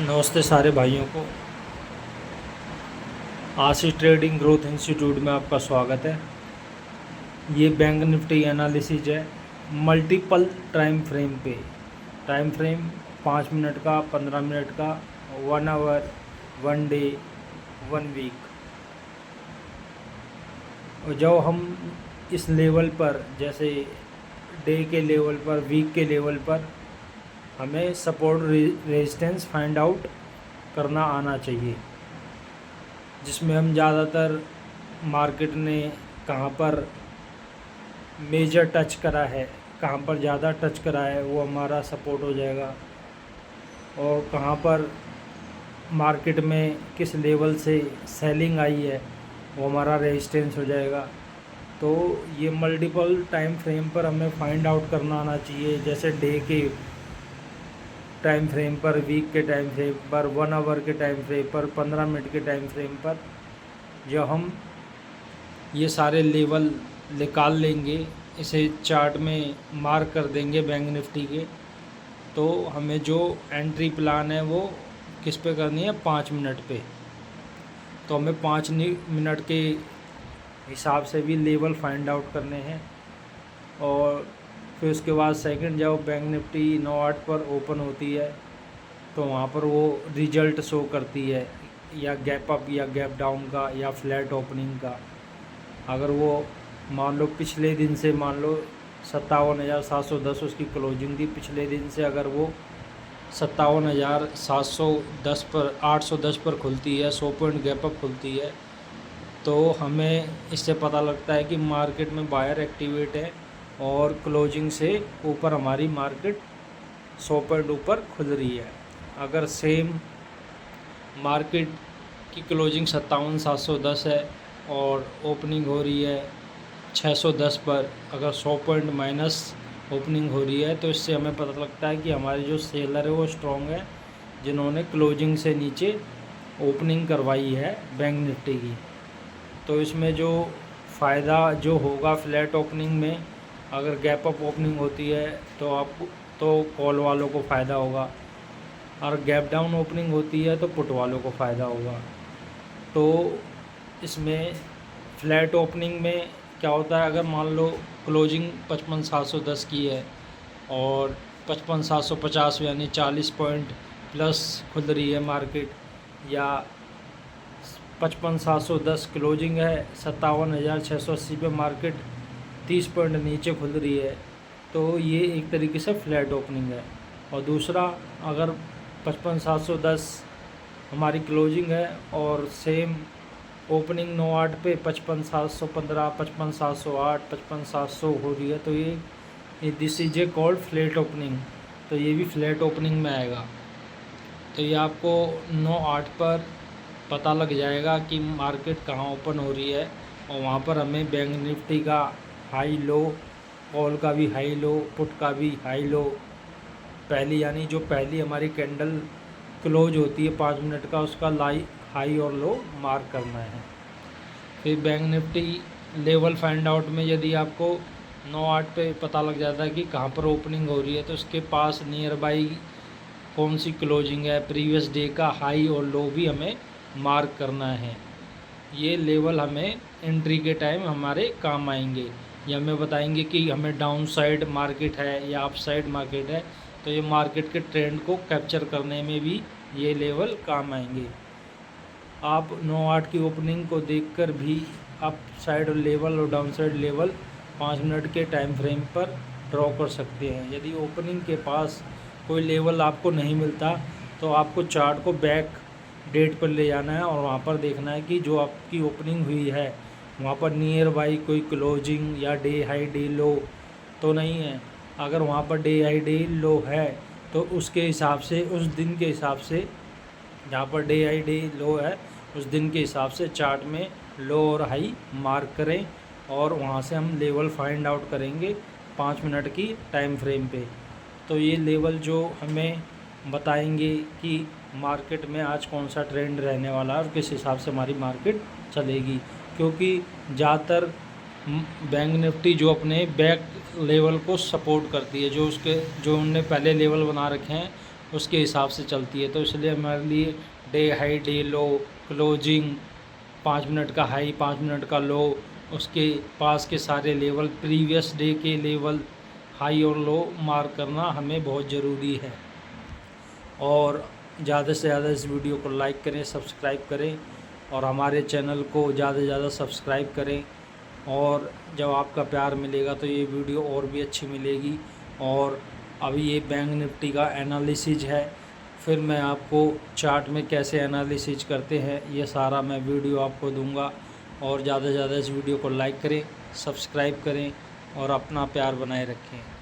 नमस्ते सारे भाइयों को। आशीष ट्रेडिंग ग्रोथ इंस्टीट्यूट में आपका स्वागत है। ये बैंक निफ्टी एनालिसिस है मल्टीपल टाइम फ्रेम पे। टाइम फ्रेम 5 मिनट का, 15 मिनट का, 1 आवर, 1 डे, 1 वीक। और जब हम इस लेवल पर, जैसे डे के लेवल पर, वीक के लेवल पर, हमें सपोर्ट रेजिस्टेंस फाइंड आउट करना आना चाहिए, जिसमें हम ज़्यादातर मार्केट ने कहाँ पर मेजर टच करा है, कहाँ पर ज़्यादा टच करा है, वो हमारा सपोर्ट हो जाएगा। और कहाँ पर मार्केट में किस लेवल से सेलिंग आई है, वो हमारा रेजिस्टेंस हो जाएगा। तो ये मल्टीपल टाइम फ्रेम पर हमें फाइंड आउट करना आना चाहिए, जैसे डे के टाइम फ्रेम पर, वीक के टाइम फ्रेम पर, 1 आवर के टाइम फ्रेम पर, 15 मिनट के टाइम फ्रेम पर। जब हम ये सारे लेवल निकाल लेंगे, इसे चार्ट में मार्क कर देंगे बैंक निफ्टी के, तो हमें जो एंट्री प्लान है वो किस पे करनी है, 5 मिनट पे। तो हमें 5 मिनट के हिसाब से भी लेवल फाइंड आउट करने हैं। और फिर उसके बाद सेकंड, जब बैंक निफ्टी 9-8 पर ओपन होती है तो वहाँ पर वो रिजल्ट शो करती है, या गैप अप या गैप डाउन का, या फ्लैट ओपनिंग का। अगर वो मान लो पिछले दिन से, मान लो 57,710 उसकी क्लोजिंग थी, पिछले दिन से अगर वो 57,710 पर, 810 पर खुलती है, 100 पॉइंट गैप अप खुलती है, तो हमें इससे पता लगता है कि मार्केट में बायर एक्टिवेट है और क्लोजिंग से ऊपर हमारी मार्केट 100 पॉइंट ऊपर खुल रही है। अगर सेम मार्केट की क्लोजिंग 57,710 है और ओपनिंग हो रही है 610 पर, अगर 100 पॉइंट माइनस ओपनिंग हो रही है, तो इससे हमें पता लगता है कि हमारे जो सेलर है वो स्ट्रॉन्ग है, जिन्होंने क्लोजिंग से नीचे ओपनिंग करवाई है बैंक निफ्टी की। तो इसमें जो फ़ायदा जो होगा फ्लैट ओपनिंग में, अगर गैप अप ओपनिंग होती है तो कॉल वालों को फ़ायदा होगा, और गैप डाउन ओपनिंग होती है तो पुट वालों को फ़ायदा होगा। तो इसमें फ्लैट ओपनिंग में क्या होता है, अगर मान लो क्लोजिंग 55,710 की है और 55,750 यानी 40 पॉइंट प्लस खुल रही है मार्केट, या 55,710 क्लोजिंग है, 57,680 पे मार्केट 30 पॉइंट नीचे खुल रही है, तो ये एक तरीके से फ्लैट ओपनिंग है। और दूसरा, अगर 55,710 हमारी क्लोजिंग है और सेम ओपनिंग 9-8 पे 55,715, 55,708, 55,700 हो रही है, तो ये this is a called flat opening, तो ये भी फ्लैट ओपनिंग में आएगा। तो ये आपको 9-8 पर पता लग जाएगा कि मार्केट कहाँ ओपन हो रही है, और वहाँ पर हमें बैंक निफ्टी का हाई लो, कॉल का भी हाई लो, पुट का भी हाई लो, पहली यानी जो पहली हमारी कैंडल क्लोज होती है 5 मिनट का, उसका हाई और लो मार्क करना है। फिर bank Nifty level find out में यदि आपको 9-8 पे पता लग जाता है कि कहाँ पर ओपनिंग हो रही है, तो उसके पास नियर बाई कौन सी क्लोजिंग है, प्रीवियस डे का हाई और लो भी हमें मार्क करना है। ये लेवल हमें एंट्री के टाइम हमारे काम आएंगे, ये हमें बताएंगे कि हमें डाउन साइड मार्केट है या अप साइड मार्केट है, तो ये मार्केट के ट्रेंड को कैप्चर करने में भी ये लेवल काम आएंगे। आप 9-8 की ओपनिंग को देखकर भी अप साइड लेवल और डाउन साइड लेवल 5 मिनट के टाइम फ्रेम पर ड्रॉ कर सकते हैं। यदि ओपनिंग के पास कोई लेवल आपको नहीं मिलता, तो आपको चार्ट को बैक डेट पर ले जाना है और वहाँ पर देखना है कि जो आपकी ओपनिंग हुई है वहाँ पर नियर बाई कोई क्लोजिंग या डे हाई डे लो तो नहीं है। अगर वहाँ पर डे हाई डे लो है, तो उसके हिसाब से, उस दिन के हिसाब से, जहाँ पर डे हाई डे लो है उस दिन के हिसाब से चार्ट में लो और हाई मार्क करें, और वहाँ से हम लेवल फाइंड आउट करेंगे 5 मिनट की टाइम फ्रेम पे। तो ये लेवल जो हमें बताएंगे कि मार्केट में आज कौन सा ट्रेंड रहने वाला है और किस हिसाब से हमारी मार्केट चलेगी, क्योंकि ज़्यादातर बैंक निफ्टी जो अपने बैक लेवल को सपोर्ट करती है, जो उनने पहले लेवल बना रखे हैं उसके हिसाब से चलती है। तो इसलिए हमारे लिए डे हाई, डे लो, क्लोजिंग, 5 मिनट का हाई, 5 मिनट का लो, उसके पास के सारे लेवल, प्रीवियस डे के लेवल हाई और लो मार्क करना हमें बहुत ज़रूरी है। और ज़्यादा से ज़्यादा इस वीडियो को लाइक करें, सब्सक्राइब करें और हमारे चैनल को ज़्यादा से ज़्यादा सब्सक्राइब करें। और जब आपका प्यार मिलेगा तो ये वीडियो और भी अच्छी मिलेगी। और अभी ये बैंक निफ्टी का एनालिसिस है, फिर मैं आपको चार्ट में कैसे एनालिसिस करते हैं ये सारा मैं वीडियो आपको दूंगा। और ज़्यादा से ज़्यादा इस वीडियो को लाइक करें, सब्सक्राइब करें और अपना प्यार बनाए रखें।